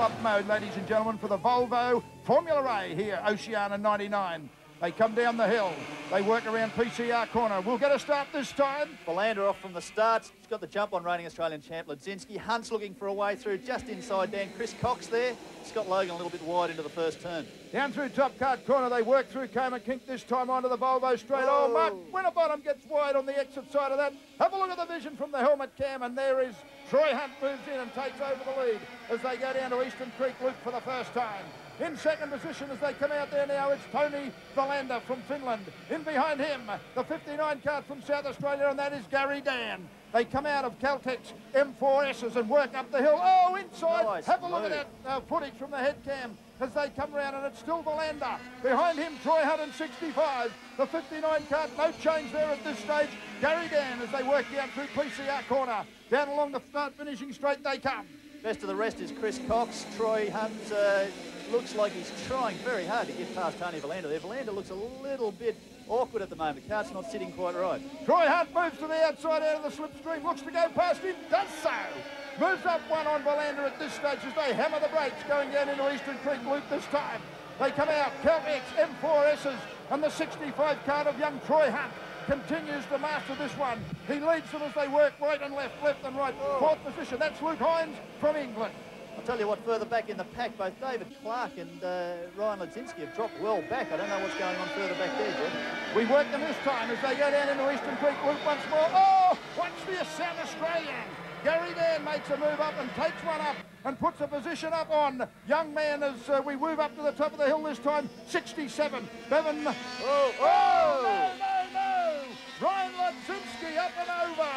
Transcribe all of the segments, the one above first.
up mode, ladies and gentlemen, for the Volvo Formula A here, Oceania 99. They come down the hill. They work around PCR corner. We'll get a start this time. Belander off from the start. He's got the jump on reigning Australian champ Ledzinski. Hunt's looking for a way through just inside Dan. Chris Cox there. Scott Logan a little bit wide into the first turn. Down through top cart corner. They work through Coma Kink this time onto the Volvo straight. Oh, Mark Winterbottom gets wide on the exit side of that. Have a look at the vision from the helmet cam, and there is Troy Hunt moves in and takes over the lead as they go down to Eastern Creek Loop for the first time. In second position as they come out there now, it's Tony Valander from Finland. In behind him, the 59 cart from South Australia, and that is Gary Dan. They come out of Caltech's M4Ss and work up the hill. Oh, inside. Nice Have a look move. at that footage from the head cam as they come around, and it's still Valander. Behind him, Troy Hunt in 65. The 59 cart, no change there at this stage. Gary Dan as they work down through PCR corner. Down along the start finishing straight they come. Best of the rest is Chris Cox. Troy Hunt looks like he's trying very hard to get past Tony Valander there. Valander looks a little bit awkward at the moment. Cart's not sitting quite right. Troy Hunt moves to the outside out of the slipstream, looks to go past him, does so. Moves up one on Valander at this stage as they hammer the brakes going down into Eastern Creek Loop this time. They come out, Caltex, M4Ss, and the 65 cart of young Troy Hunt continues to master this one. He leads them as they work right and left, left and right. Fourth position, that's Luke Hines from England. I'll tell you what, further back in the pack, both David Clark and Ryan Ledzinski have dropped well back. I don't know what's going on further back there, Jeff. We work them this time as they go down into Eastern Creek Loop once more. Oh, watch the South Australian. Gary Dan makes a move up and takes one up and puts a position up on young man as we move up to the top of the hill this time. 67, Bevan. No. Ryan Ledzinski up and over.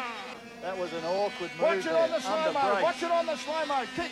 That was an awkward move. Watch it on the slow-mo. Watch it on the slow-mo. Kick,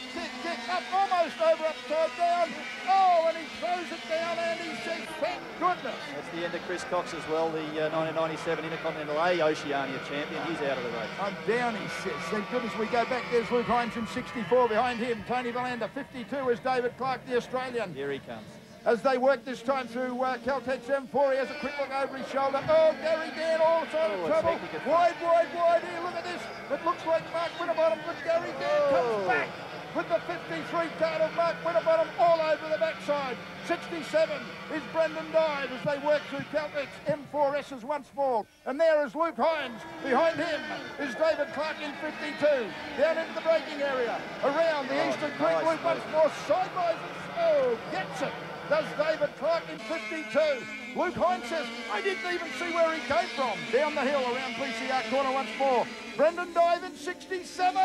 up, almost over, upside down. Oh, and he throws it down, and he says, thank goodness. That's the end of Chris Cox as well, the 1997 Intercontinental A Oceania champion. He's out of the race. I'm down, he says. Thank goodness we go back. There's Luke Hines in 64. Behind him, Tony Valander. 52 is David Clark, the Australian. Here he comes. As they work this time through Caltech's M4, he has a quick look over his shoulder. Oh, Gary Dan also in trouble. Wide here, look at this. It looks like Mark Winterbottom, but Gary Dan comes back with the 53 card of Mark Winterbottom all over the backside. 67 is Brendan Dive as they work through Caltech's M4Ss once more. And there is Luke Hines. Behind him is David Clark in 52. Down into the braking area. Around the Eastern Creek Loop once more. Sideways. Oh, gets it. Does David Clark in 52. Luke Hines says, I didn't even see where he came from. Down the hill around PCR corner once more. Brendan Dive in 67.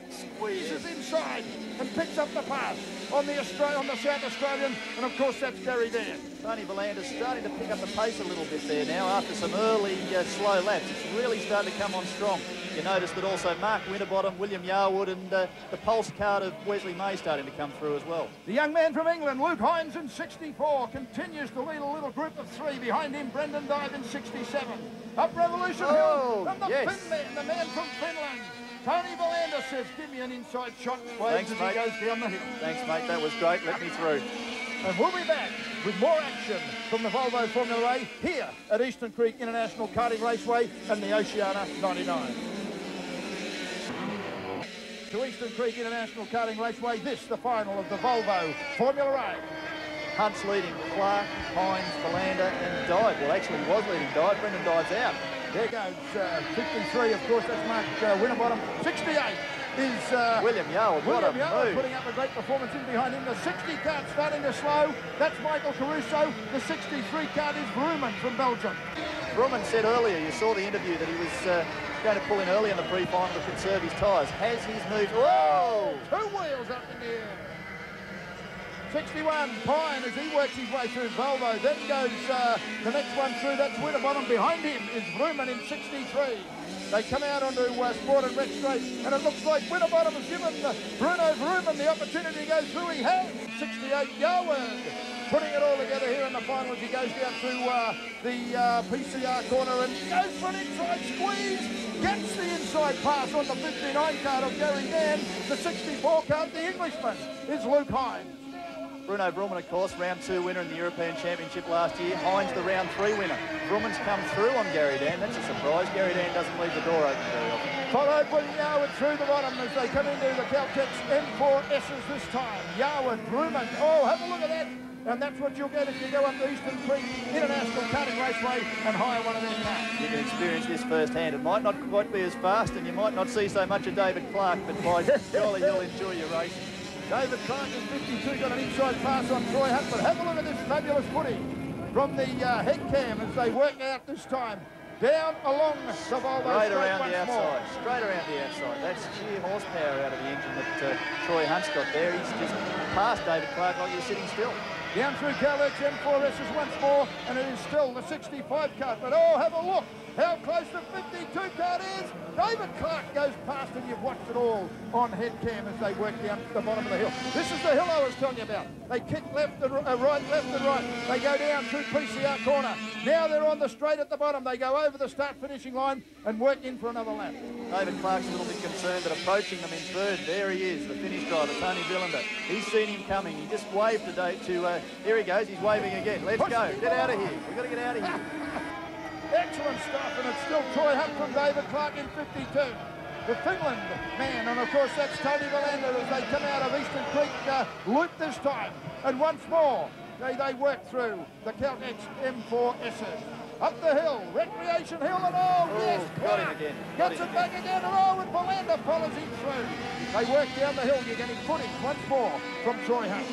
Squeezes inside and picks up the pass on the South Australian. And of course, that's Gary Dan. Tony Valander's starting to pick up the pace a little bit there now after some early slow laps. It's really starting to come on strong. You notice that also Mark Winterbottom, William Yarwood and the pulse card of Wesley May starting to come through as well. The young man from England, Luke Hines in 64, continues to lead a little group of three. Behind him, Brendan Dive in 67. Up Revolution Hill, and the Finn man, the man from Finland. Tony Valander says, give me an inside shot. Thanks, as mate. He goes down the hill. Thanks, mate. That was great. Let me through. And we'll be back with more action from the Volvo Formula A here at Eastern Creek International Karting Raceway and the Oceania 99. To Eastern Creek International Karting Raceway, this the final of the Volvo Formula A. Hunt's leading Clark, Hines, Valander and Dive. Well, actually he was leading Dive. Brendan Dive's out. There goes 53, of course, that's Mark Winterbottom. 68 is William Yarwood. William Yarwood putting up a great performance in behind him. The 60 cart starting to slow. That's Michael Caruso. The 63 cart is Vrooman from Belgium. Vrooman said earlier, you saw the interview, that he was going to pull in early in the pre-final to conserve his tyres. Has his moved? Whoa! 2 wheels up in the air. 61, Pine as he works his way through Volvo. Then goes the next one through, that's Winterbottom. Behind him is Vrooman in 63. They come out onto Sport and Rec Straight, and it looks like Winterbottom has given Bruno Vrooman the opportunity to go through. He has. 68, Yarwood putting it all together here in the final as he goes down to the PCR corner and goes for an inside squeeze. Gets the inside pass on the 59 card of Gary Dan. The 64 card, the Englishman, is Luke Hines. Bruno Vrooman, of course, round 2 winner in the European Championship last year. Hines, the round 3 winner. Vrooman's come through on Gary Dan. That's a surprise. Gary Dan doesn't leave the door open very often. Followed William Yarwood through the bottom as they come into the Caltex M4S's this time. Yarwood, Vrooman. Oh, have a look at that. And that's what you'll get if you go up the Eastern Creek International Karting Raceway and hire one of their cars. You can experience this firsthand. It might not quite be as fast and you might not see so much of David Clark, but by golly, you'll enjoy your racing. David Clark is 52, got an inside pass on Troy Hunt, but have a look at this fabulous footy from the head cam as they work out this time. Down along the Volvo straight around the outside. More. Straight around the outside. That's sheer horsepower out of the engine that Troy Hunt's got there. He's just past David Clark like you're sitting still. Down through Caltex M4S's once more, and it is still the 65 car. But oh, have a look how close the 52 car is. David Clark goes past, and you've watched it all on head cam as they work down the bottom of the hill. This is the hill I was telling you about. They kick left and right, left and right. They go down through PCR corner. Now they're on the straight at the bottom. They go over the start-finishing line and work in for another lap. David Clark's a little bit concerned at approaching them in third. There he is, the Finnish driver, Tony Villander. He's seen him coming. He just waved today to, here he goes, he's waving again. Let's go, get out of here. We've got to get out of here. Excellent stuff, and it's still Troy Hunt from David Clark in 52. The Finland man, and of course that's Tony Villander as they come out of Eastern Creek loop this time. And once more, they work through the Caltex M4S's. Up the hill, Recreation Hill, and yes, got him again. Gets it back again, and and Villander follows him through. They work down the hill, you're getting footage once more from Troy Hunt.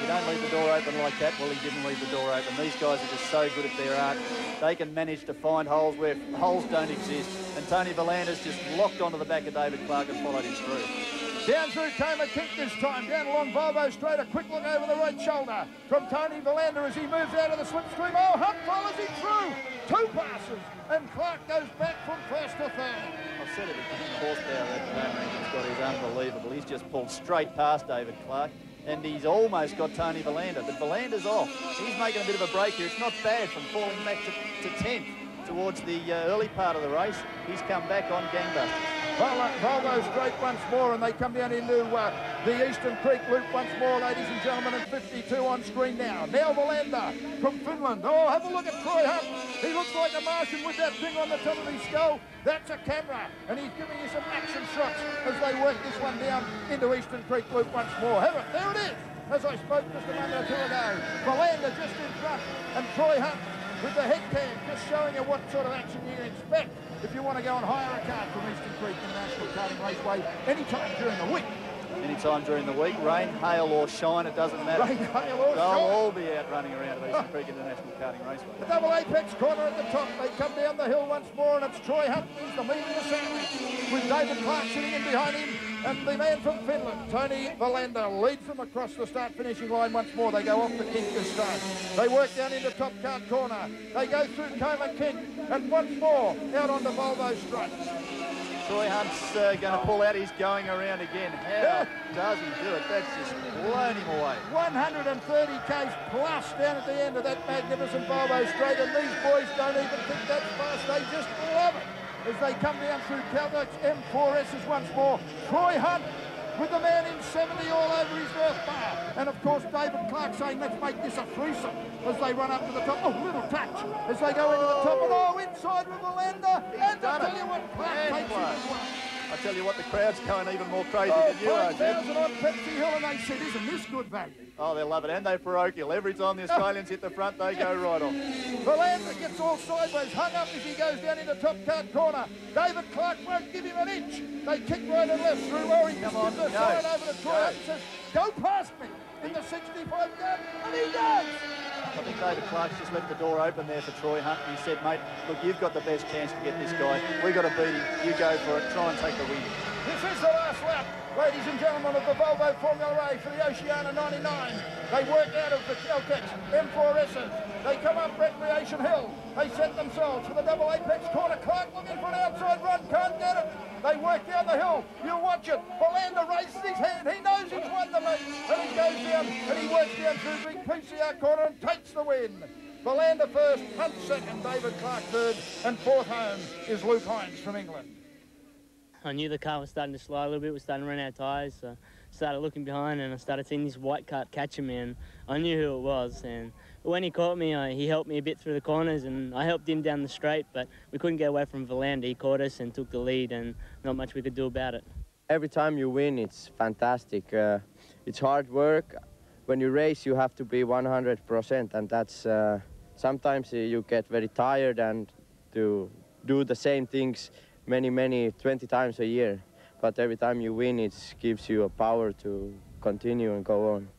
You don't leave the door open like that. Well, he didn't leave the door open. These guys are just so good at their art. They can manage to find holes where holes don't exist. And Tony Villander's just locked onto the back of David Clark and followed him through. Down through Kama Kink this time, down along Volvo straight, a quick look over the right shoulder from Tony Villander as he moves out of the slipstream. Oh, Hunt follows him through. 2 passes, and Clark goes back from first to third. I've said it again, the horsepower that Bowman has got is unbelievable. He's just pulled straight past David Clark. And he's almost got Tony Villander, but Villander's off. He's making a bit of a break here. It's not bad from falling back to 10th towards the early part of the race. He's come back on gangbusters. Volvo straight once more, and they come down into the Eastern Creek loop once more, ladies and gentlemen, and 52 on screen now. Now Villander from Finland. Oh, have a look at Troy Hunt. He looks like a Martian with that thing on the top of his skull. That's a camera, and he's giving you some action shots as they work this one down into Eastern Creek loop once more. Have it, there it is, as I spoke just a moment or two ago. Villander just in front, and Troy Hunt with the head cam just showing you what sort of action you can expect if you want to go and hire a car from Eastern Creek International Karting Raceway anytime during the week. Anytime during the week, rain, hail or shine, it doesn't matter. Rain, hail or shine. They'll all be out running around at Eastern Creek International Karting Raceway. The double apex corner at the top. They come down the hill once more, and it's Troy Hunt who's the meat of the sandwich, with David Clark sitting in behind him, and the man from Finland, Tony Villander, leads them across the start-finishing line once more. They go off the kink this time. They work down into top cart corner. They go through Coma Kink, and once more out onto Volvo straight. Troy Hunt's going to pull out. He's going around again. How does he do it? That's just blown him away. 130 k's plus down at the end of that magnificent Volvo straight, and these boys don't even think that's fast. They just love it as they come down through Caltex M4S's once more. Troy Hunt with the man in 70 all over his earth bar. And of course, David Clark saying, let's make this a threesome as they run up to the top. Oh, little touch as they go into the top. And oh, inside with Villander. And I tell you what, Clark takes him as well. I tell you what, the crowd's going even more crazy than you are, Jeff. 5,000 on Pepsi Hill, and they said, isn't this good value? Oh, they love it, and they're parochial. Every time the Australians hit the front, they go right on. Villander gets all sideways, hung up as he goes down into top card corner. David Clark won't give him an inch. They kick right and left through where he comes the side over to Troy Hunt and says, go past me in the 65 yard, and he does. I think David Clark's just left the door open there for Troy Hunt, and he said, mate, look, you've got the best chance to get this guy. We've got to beat him. You go for it. Try and take the win. This is the last lap, ladies and gentlemen, of the Volvo Formula A for the Oceania 99. They work out of the Caltex M4S's. They come up Recreation Hill. They set themselves for the double apex corner. Clark looking for an outside run, can't get it. They work down the hill. You watch it. Villander raises his hand. He knows he's won the meet. And he goes down and he works down through the PCR corner and takes the win. Villander first, Hunt second, David Clark third, and fourth home is Luke Hines from England. I knew the car was starting to slide a little bit. We're starting to run out of tyres. So started looking behind and I started seeing this white cart catching me, and I knew who it was. And when he caught me, he helped me a bit through the corners, and I helped him down the straight, but we couldn't get away from Verlander. He caught us and took the lead, and not much we could do about it. Every time you win, it's fantastic. It's hard work. When you race, you have to be 100%, and that's sometimes you get very tired and to do the same things many 20 times a year. But every time you win, it gives you a power to continue and go on.